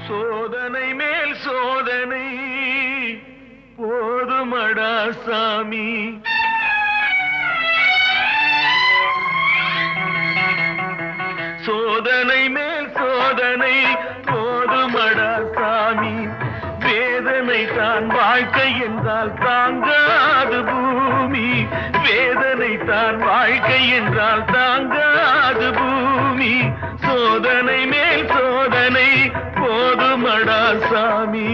சோதனை மேல் சோதனை போதுமடா சாமி. சோதனை மேல் சோதனை போதுமடா சாமி. வேதனை தான் வாழ்க்கை என்றால் தாங்காது பூமி. வேதனை தான் வாழ்க்கை என்றால் தாங்காது பூமி. சோதனை மேல் சோதனை போதுமடா சாமி.